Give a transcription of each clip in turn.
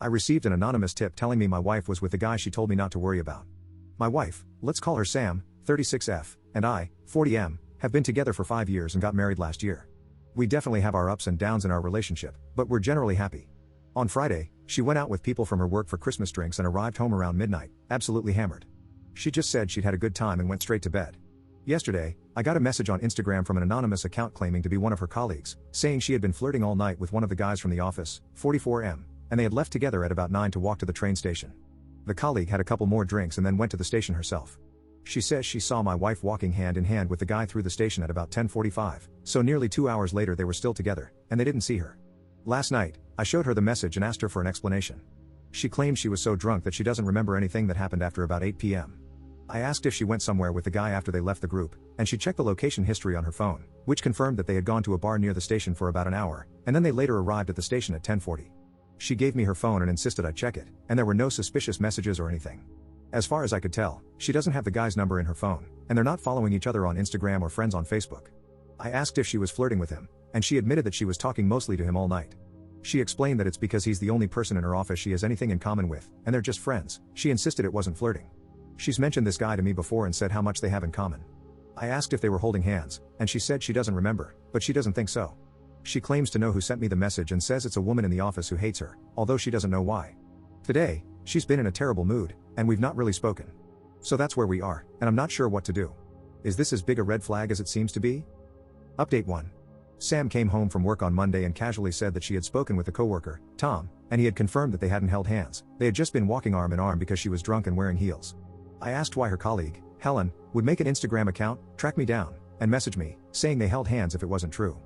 I received an anonymous tip telling me my wife was with the guy she told me not to worry about. My wife, let's call her Sam, 36F, and I, 40M, have been together for 5 years and got married last year. We definitely have our ups and downs in our relationship, but we're generally happy. On Friday, she went out with people from her work for Christmas drinks and arrived home around midnight, absolutely hammered. She just said she'd had a good time and went straight to bed. Yesterday, I got a message on Instagram from an anonymous account claiming to be one of her colleagues, saying she had been flirting all night with one of the guys from the office, 44M, and they had left together at about 9 to walk to the train station. The colleague had a couple more drinks and then went to the station herself. She says she saw my wife walking hand in hand with the guy through the station at about 10:45, so nearly 2 hours later they were still together, and they didn't see her. Last night, I showed her the message and asked her for an explanation. She claims she was so drunk that she doesn't remember anything that happened after about 8 p.m. I asked if she went somewhere with the guy after they left the group, and she checked the location history on her phone, which confirmed that they had gone to a bar near the station for about an hour, and then they later arrived at the station at 10:40. She gave me her phone and insisted I check it, and there were no suspicious messages or anything. As far as I could tell, she doesn't have the guy's number in her phone, and they're not following each other on Instagram or friends on Facebook. I asked if she was flirting with him, and she admitted that she was talking mostly to him all night. She explained that it's because he's the only person in her office she has anything in common with, and they're just friends. She insisted it wasn't flirting. She's mentioned this guy to me before and said how much they have in common. I asked if they were holding hands, and she said she doesn't remember, but she doesn't think so. She claims to know who sent me the message and says it's a woman in the office who hates her, although she doesn't know why. Today, she's been in a terrible mood, and we've not really spoken. So that's where we are, and I'm not sure what to do. Is this as big a red flag as it seems to be? Update 1. Sam came home from work on Monday and casually said that she had spoken with a coworker, Tom, and he had confirmed that they hadn't held hands. They had just been walking arm in arm because she was drunk and wearing heels. I asked why her colleague, Helen, would make an Instagram account, track me down, and message me, saying they held hands if it wasn't true.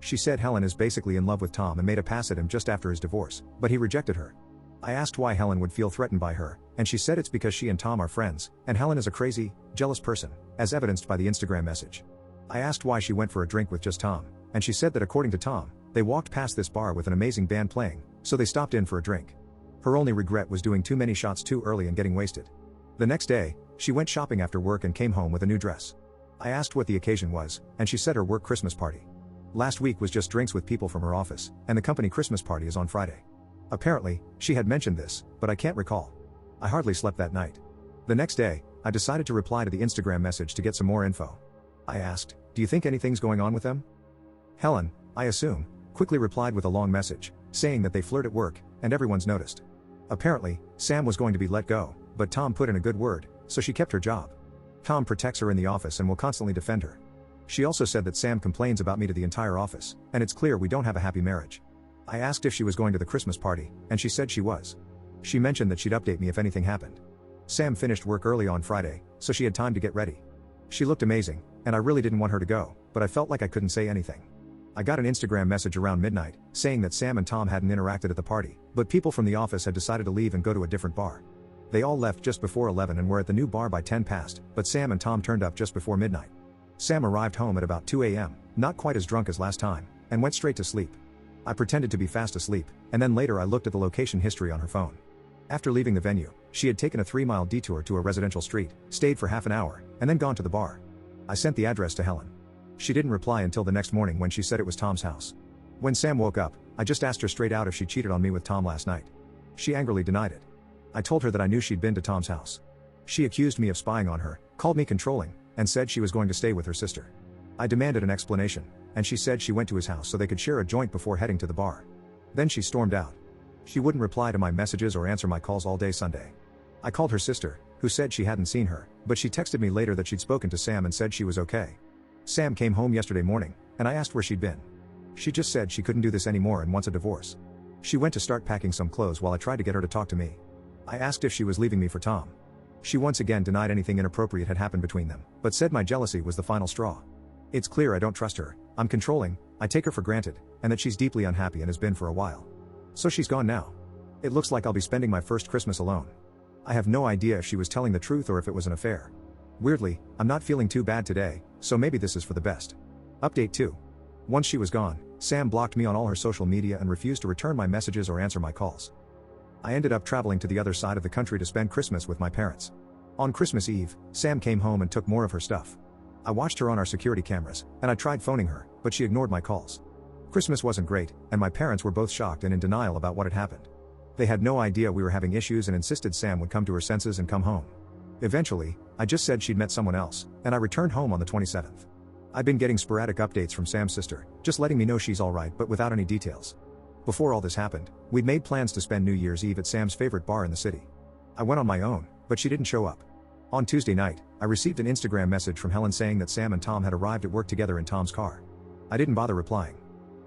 She said Helen is basically in love with Tom and made a pass at him just after his divorce, but he rejected her. I asked why Helen would feel threatened by her, and she said it's because she and Tom are friends, and Helen is a crazy, jealous person, as evidenced by the Instagram message. I asked why she went for a drink with just Tom, and she said that according to Tom, they walked past this bar with an amazing band playing, so they stopped in for a drink. Her only regret was doing too many shots too early and getting wasted. The next day, she went shopping after work and came home with a new dress. I asked what the occasion was, and she said her work Christmas party. Last week was just drinks with people from her office, and the company Christmas party is on Friday. Apparently, she had mentioned this, but I can't recall. I hardly slept that night. The next day, I decided to reply to the Instagram message to get some more info. I asked, "Do you think anything's going on with them?" Helen, I assume, quickly replied with a long message, saying that they flirt at work, and everyone's noticed. Apparently, Sam was going to be let go, but Tom put in a good word, so she kept her job. Tom protects her in the office and will constantly defend her. She also said that Sam complains about me to the entire office, and it's clear we don't have a happy marriage. I asked if she was going to the Christmas party, and she said she was. She mentioned that she'd update me if anything happened. Sam finished work early on Friday, so she had time to get ready. She looked amazing, and I really didn't want her to go, but I felt like I couldn't say anything. I got an Instagram message around midnight, saying that Sam and Tom hadn't interacted at the party, but people from the office had decided to leave and go to a different bar. They all left just before 11 and were at the new bar by 10 past, but Sam and Tom turned up just before midnight. Sam arrived home at about 2 a.m., not quite as drunk as last time, and went straight to sleep. I pretended to be fast asleep, and then later I looked at the location history on her phone. After leaving the venue, she had taken a 3-mile detour to a residential street, stayed for half an hour, and then gone to the bar. I sent the address to Helen. She didn't reply until the next morning when she said it was Tom's house. When Sam woke up, I just asked her straight out if she cheated on me with Tom last night. She angrily denied it. I told her that I knew she'd been to Tom's house. She accused me of spying on her, called me controlling, and said she was going to stay with her sister. I demanded an explanation, and she said she went to his house so they could share a joint before heading to the bar. Then she stormed out. She wouldn't reply to my messages or answer my calls all day Sunday. I called her sister, who said she hadn't seen her, but she texted me later that she'd spoken to Sam and said she was okay. Sam came home yesterday morning, and I asked where she'd been. She just said she couldn't do this anymore and wants a divorce. She went to start packing some clothes while I tried to get her to talk to me. I asked if she was leaving me for Tom. She once again denied anything inappropriate had happened between them, but said my jealousy was the final straw. It's clear I don't trust her, I'm controlling, I take her for granted, and that she's deeply unhappy and has been for a while. So she's gone now. It looks like I'll be spending my first Christmas alone. I have no idea if she was telling the truth or if it was an affair. Weirdly, I'm not feeling too bad today, so maybe this is for the best. Update 2. Once she was gone, Sam blocked me on all her social media and refused to return my messages or answer my calls. I ended up traveling to the other side of the country to spend Christmas with my parents. On Christmas Eve, Sam came home and took more of her stuff. I watched her on our security cameras, and I tried phoning her, but she ignored my calls. Christmas wasn't great, and my parents were both shocked and in denial about what had happened. They had no idea we were having issues and insisted Sam would come to her senses and come home. Eventually, I just said she'd met someone else, and I returned home on the 27th. I'd been getting sporadic updates from Sam's sister, just letting me know she's alright but without any details. Before all this happened, we'd made plans to spend New Year's Eve at Sam's favorite bar in the city. I went on my own, but she didn't show up. On Tuesday night, I received an Instagram message from Helen saying that Sam and Tom had arrived at work together in Tom's car. I didn't bother replying.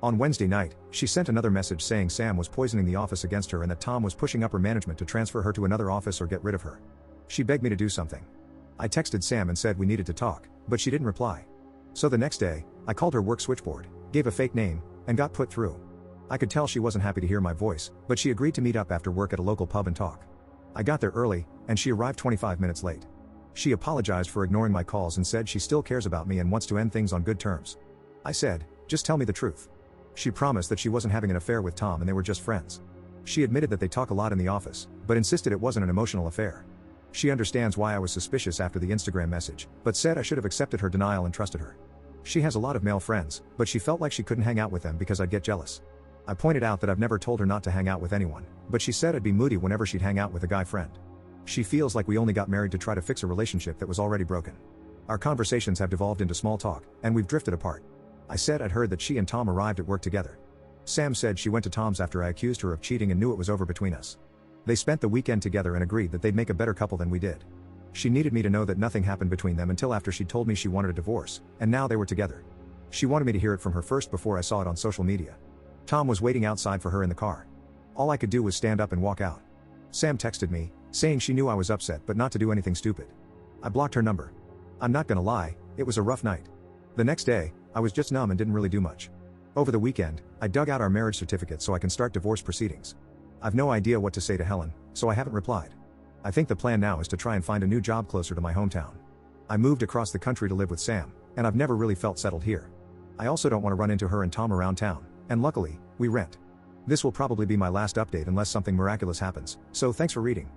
On Wednesday night, she sent another message saying Sam was poisoning the office against her and that Tom was pushing upper management to transfer her to another office or get rid of her. She begged me to do something. I texted Sam and said we needed to talk, but she didn't reply. So the next day, I called her work switchboard, gave a fake name, and got put through. I could tell she wasn't happy to hear my voice, but she agreed to meet up after work at a local pub and talk. I got there early, and she arrived 25 minutes late. She apologized for ignoring my calls and said she still cares about me and wants to end things on good terms. I said, just tell me the truth. She promised that she wasn't having an affair with Tom and they were just friends. She admitted that they talk a lot in the office, but insisted it wasn't an emotional affair. She understands why I was suspicious after the Instagram message, but said I should have accepted her denial and trusted her. She has a lot of male friends, but she felt like she couldn't hang out with them because I'd get jealous. I pointed out that I've never told her not to hang out with anyone, but she said I'd be moody whenever she'd hang out with a guy friend. She feels like we only got married to try to fix a relationship that was already broken. Our conversations have devolved into small talk, and we've drifted apart. I said I'd heard that she and Tom arrived at work together. Sam said she went to Tom's after I accused her of cheating and knew it was over between us. They spent the weekend together and agreed that they'd make a better couple than we did. She needed me to know that nothing happened between them until after she told me she wanted a divorce, and now they were together. She wanted me to hear it from her first before I saw it on social media. Tom was waiting outside for her in the car. All I could do was stand up and walk out. Sam texted me, saying she knew I was upset but not to do anything stupid. I blocked her number. I'm not gonna lie, it was a rough night. The next day, I was just numb and didn't really do much. Over the weekend, I dug out our marriage certificate so I can start divorce proceedings. I've no idea what to say to Helen, so I haven't replied. I think the plan now is to try and find a new job closer to my hometown. I moved across the country to live with Sam, and I've never really felt settled here. I also don't want to run into her and Tom around town, and luckily, we rent. This will probably be my last update unless something miraculous happens, so thanks for reading.